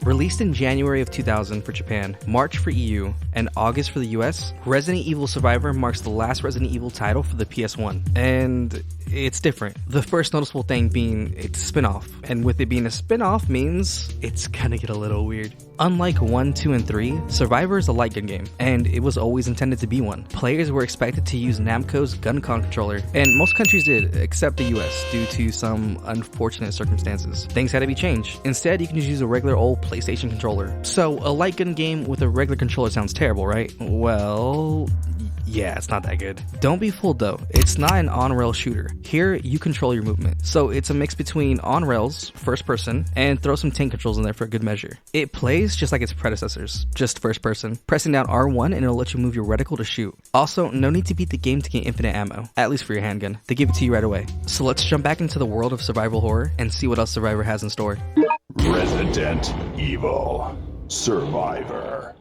Released in January of 2000 for Japan, March for EU, and August for the US, Resident Evil Survivor marks the last Resident Evil title for the PS1. And it's different. The first noticeable thing being it's a spin-off, and with it being a spin-off means it's gonna get a little weird. Unlike 1, 2, and 3, Survivor is a light gun game, and it was always intended to be one. Players were expected to use Namco's GunCon controller, and most countries did, except the US, due to some unfortunate circumstances. Things had to be changed. Instead, you can just use a regular old PlayStation controller. So, a light gun game with a regular controller sounds terrible, right? Well, yeah, it's not that good. Don't be fooled though, it's not an on-rail shooter. Here, you control your movement. So it's a mix between on-rails, first person, and throw some tank controls in there for a good measure. It plays just like its predecessors, just first person. Pressing down R1 and it'll let you move your reticle to shoot. Also, no need to beat the game to get infinite ammo, at least for your handgun. They give it to you right away. So let's jump back into the world of survival horror and see what else Survivor has in store. Resident Evil Survivor.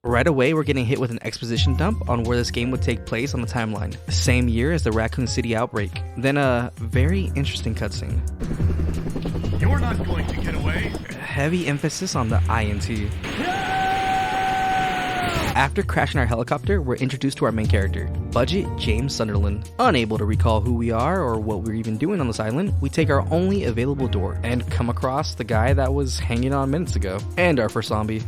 Right away, we're getting hit with an exposition dump on where this game would take place on the timeline, the same year as the Raccoon City outbreak. Then a very interesting cutscene. You're not going to get away. Heavy emphasis on the INT. After crashing our helicopter, we're introduced to our main character, Budget James Sunderland. Unable to recall who we are or what we're even doing on this island, we take our only available door and come across the guy that was hanging on minutes ago, and our first zombie.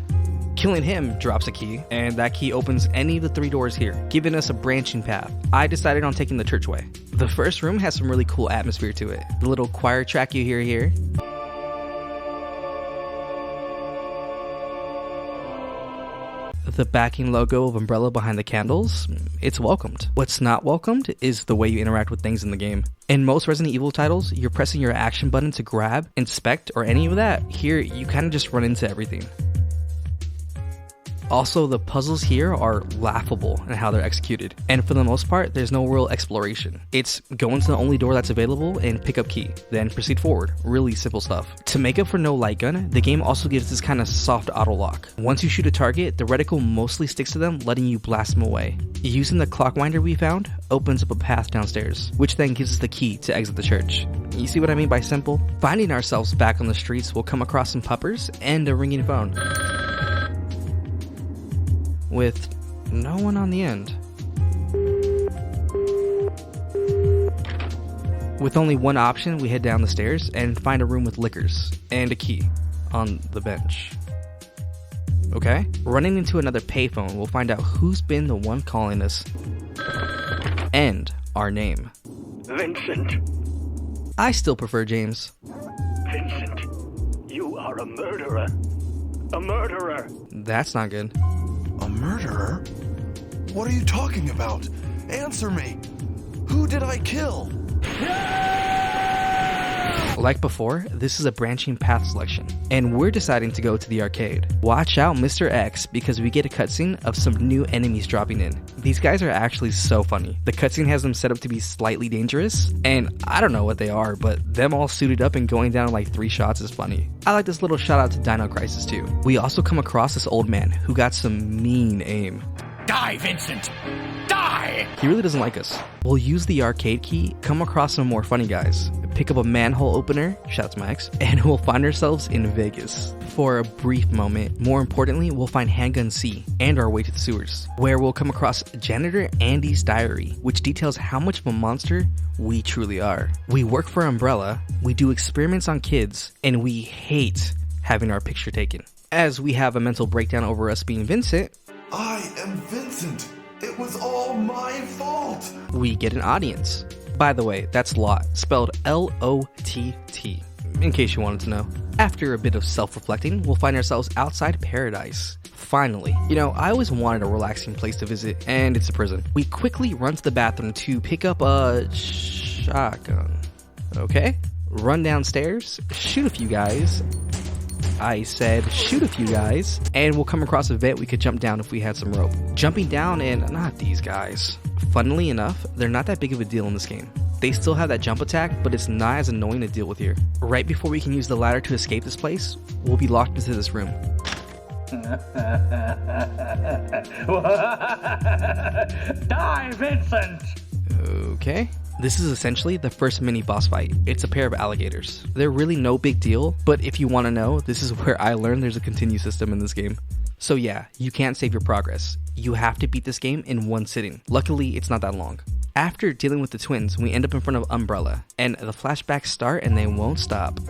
Killing him drops a key, and that key opens any of the 3 doors here, giving us a branching path. I decided on taking the church way. The first room has some really cool atmosphere to it. The little choir track you hear here. The backing logo of Umbrella behind the candles, it's welcomed. What's not welcomed is the way you interact with things in the game. In most Resident Evil titles, you're pressing your action button to grab, inspect, or any of that. Here, you kind of just run into everything. Also, the puzzles here are laughable in how they're executed, and for the most part, there's no real exploration. It's go into the only door that's available and pick up key, then proceed forward. Really simple stuff. To make up for no light gun, the game also gives this kind of soft auto lock. Once you shoot a target, the reticle mostly sticks to them, letting you blast them away. Using the clock winder we found opens up a path downstairs, which then gives us the key to exit the church. You see what I mean by simple? Finding ourselves back on the streets, we'll come across some puppers and a ringing phone, with no one on the end. With only one option, we head down the stairs and find a room with liquors and a key on the bench. Okay? Running into another payphone, we'll find out who's been the one calling us and our name. Vincent. I still prefer James. Vincent, you are a murderer. A murderer. That's not good. A murderer? What are you talking about? Answer me! Who did I kill? Like before, this is a branching path selection, and we're deciding to go to the arcade. Watch out Mr. X, because we get a cutscene of some new enemies dropping in. These guys are actually so funny. The cutscene has them set up to be slightly dangerous, and I don't know what they are, but them all suited up and going down in like 3 shots is funny. I like this little shout out to Dino Crisis too. We also come across this old man who got some mean aim. Die, Vincent! Die! He really doesn't like us. We'll use the arcade key, come across some more funny guys, pick up a manhole opener, shout out to my ex, and we'll find ourselves in Vegas. For a brief moment, more importantly, we'll find Handgun C and our way to the sewers, where we'll come across Janitor Andy's diary, which details how much of a monster we truly are. We work for Umbrella, we do experiments on kids, and we hate having our picture taken. As we have a mental breakdown over us being Vincent, I am Vincent. It was all my fault. we get an audience. By the way, that's Lott, spelled L-O-T-T, in case you wanted to know. After a bit of self-reflecting, we'll find ourselves outside paradise. Finally. You know, I always wanted a relaxing place to visit, and it's a prison. We quickly run to the bathroom to pick up a shotgun. Okay? Run downstairs, shoot a few guys. I said shoot a few guys, and we'll come across a vent we could jump down if we had some rope. Jumping down, and not these guys. Funnily enough, they're not that big of a deal in this game. They still have that jump attack, but it's not as annoying to deal with here. Right before we can use the ladder to escape this place, we'll be locked into this room. Die, Vincent! Okay. This is essentially the first mini boss fight. It's a pair of alligators. They're really no big deal, but if you want to know, this is where I learned there's a continue system in this game. So yeah, you can't save your progress. You have to beat this game in one sitting. Luckily, it's not that long. After dealing with the twins, we end up in front of Umbrella, and the flashbacks start and they won't stop.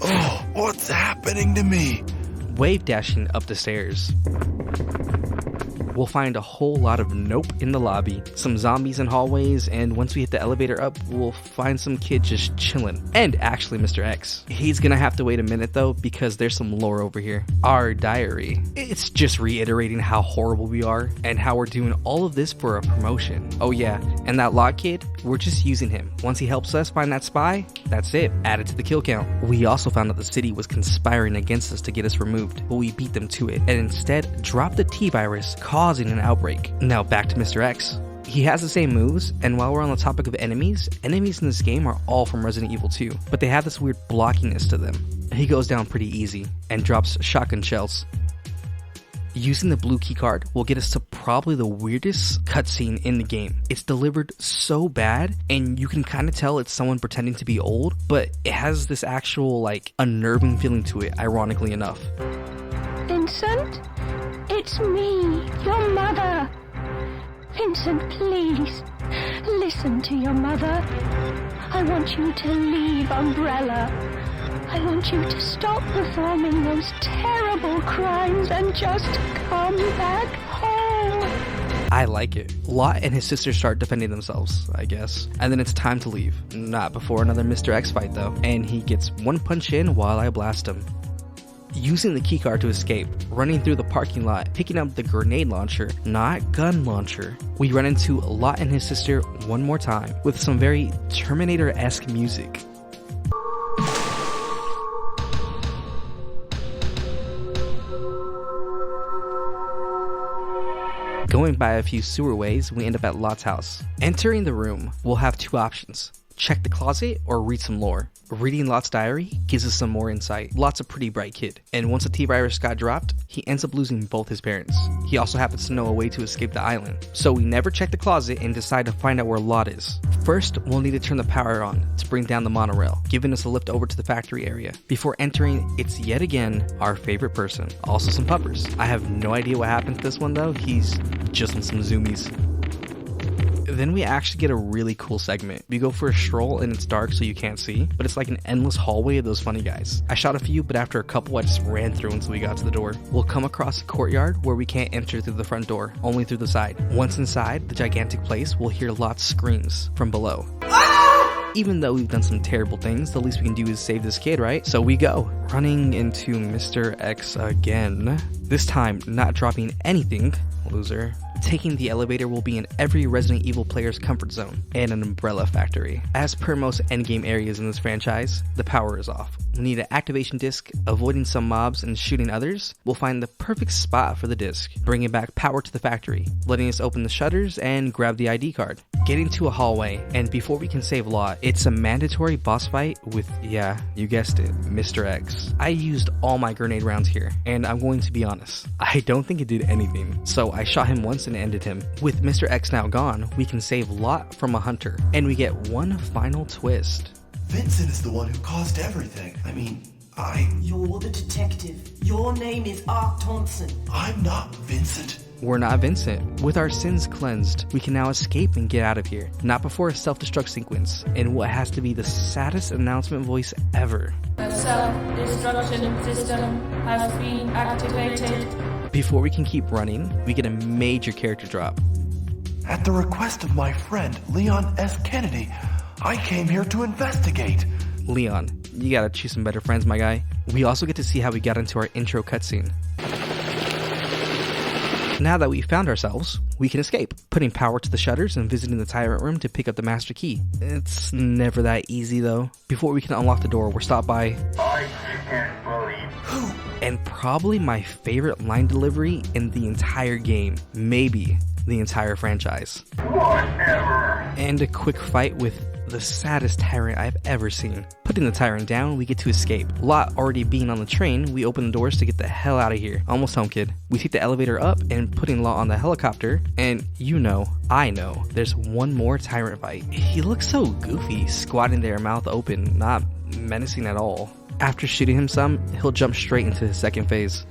Oh, what's happening to me? Wave dashing up the stairs. We'll find a whole lot of nope in the lobby, some zombies in hallways, and once we hit the elevator up, we'll find some kid just chilling. And actually Mr. X. He's gonna have to wait a minute though, because there's some lore over here. Our diary. It's just reiterating how horrible we are, and how we're doing all of this for a promotion. Oh yeah, and that Lott kid, we're just using him. Once he helps us find that spy, that's it. Add it to the kill count. We also found out the city was conspiring against us to get us removed, but we beat them to it, and instead dropped the T-virus, causing an outbreak. Now back to Mr. X. He has the same moves, and while we're on the topic of enemies in this game are all from Resident Evil 2, but they have this weird blockiness to them. He goes down pretty easy, and drops shotgun shells. Using the blue keycard will get us to probably the weirdest cutscene in the game. It's delivered so bad, and you can kind of tell it's someone pretending to be old, but it has this actual, like, unnerving feeling to it, ironically enough. Vincent? It's me, your mother. Vincent, please, listen to your mother. I want you to leave Umbrella. I want you to stop performing those terrible crimes and just come back home. I like it. Lott and his sister start defending themselves, I guess. And then it's time to leave. Not before another Mr. X fight though. And he gets one punch in while I blast him. Using the keycard to escape, running through the parking lot, picking up the grenade launcher, not gun launcher. We run into Lott and his sister one more time with some very Terminator-esque music. Going by a few sewer ways, we end up at Lott's house. Entering the room, we'll have two options. Check the closet or read some lore. Reading Lott's diary gives us some more insight. Lott's a pretty bright kid, and once the T-virus got dropped, he ends up losing both his parents. He also happens to know a way to escape the island, so we never check the closet and decide to find out where Lott is. First, we'll need to turn the power on to bring down the monorail, giving us a lift over to the factory area. Before entering, it's yet again our favorite person, also some puppers. I have no idea what happened to this one though, he's just on some zoomies. Then we actually get a really cool segment. We go for a stroll and it's dark so you can't see, but it's like an endless hallway of those funny guys. I shot a few, but after a couple I just ran through until we got to the door. We'll come across a courtyard where we can't enter through the front door, only through the side. Once inside the gigantic place, we'll hear Lott's screams from below. Even though we've done some terrible things, the least we can do is save this kid, right? So we go. Running into Mr. X again. This time, not dropping anything. Loser. Taking the elevator will be in every Resident Evil player's comfort zone, and an Umbrella factory. As per most endgame areas in this franchise, the power is off. We need an activation disc, avoiding some mobs and shooting others. We'll find the perfect spot for the disc, bringing back power to the factory, letting us open the shutters and grab the ID card. Getting to a hallway, and before we can save Lott, it's a mandatory boss fight with, yeah, you guessed it, Mr. X. I used all my grenade rounds here, and I'm going to be honest, I don't think it did anything, so I shot him once and ended him. With Mr. X now gone, we can save Lott from a hunter, and we get one final twist. Vincent is the one who caused everything. I mean, You're the detective. Your name is Art Thompson. I'm not Vincent. We're not Vincent. With our sins cleansed, we can now escape and get out of here. Not before a self-destruct sequence, in what has to be the saddest announcement voice ever. The self-destruction system has been activated. Before we can keep running, we get a major character drop. At the request of my friend, Leon S. Kennedy, I came here to investigate. Leon, you gotta choose some better friends, my guy. We also get to see how we got into our intro cutscene. Now that we've found ourselves, we can escape, putting power to the shutters and visiting the tyrant room to pick up the master key. It's never that easy though. Before we can unlock the door, we're stopped by... I can't believe. Who? And probably my favorite line delivery in the entire game. Maybe the entire franchise. Whatever. And a quick fight with the saddest tyrant I've ever seen. Put Putting the tyrant down, we get to escape. Lott already being on the train, we open the doors to get the hell out of here. Almost home, kid. We take the elevator up and putting Lott on the helicopter, and you know, I know, there's one more tyrant fight. He looks so goofy, squatting there, mouth open, not menacing at all. After shooting him some, he'll jump straight into his second phase.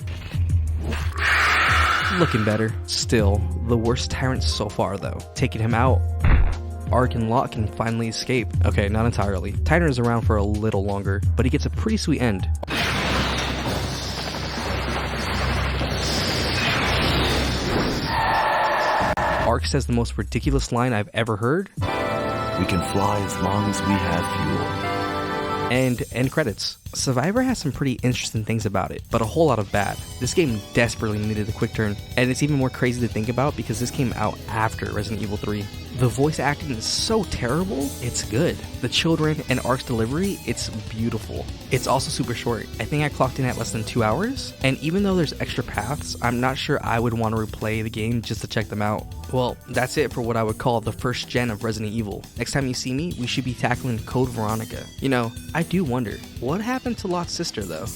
Looking better. Still, the worst tyrant so far though. Taking him out, Ark and Lott can finally escape. Okay, not entirely. Tyrant is around for a little longer, but he gets a pretty sweet end. Ark says the most ridiculous line I've ever heard. We can fly as long as we have fuel. And end credits. Survivor has some pretty interesting things about it, but a whole lot of bad. This game desperately needed a quick turn, and it's even more crazy to think about because this came out after Resident Evil 3. The voice acting is so terrible, it's good. The children and Ark's delivery, it's beautiful. It's also super short. I think I clocked in at less than 2 hours, and even though there's extra paths, I'm not sure I would want to replay the game just to check them out. Well, that's it for what I would call the first gen of Resident Evil. Next time you see me, we should be tackling Code Veronica. You know, I do wonder, what happened to Lott's sister though?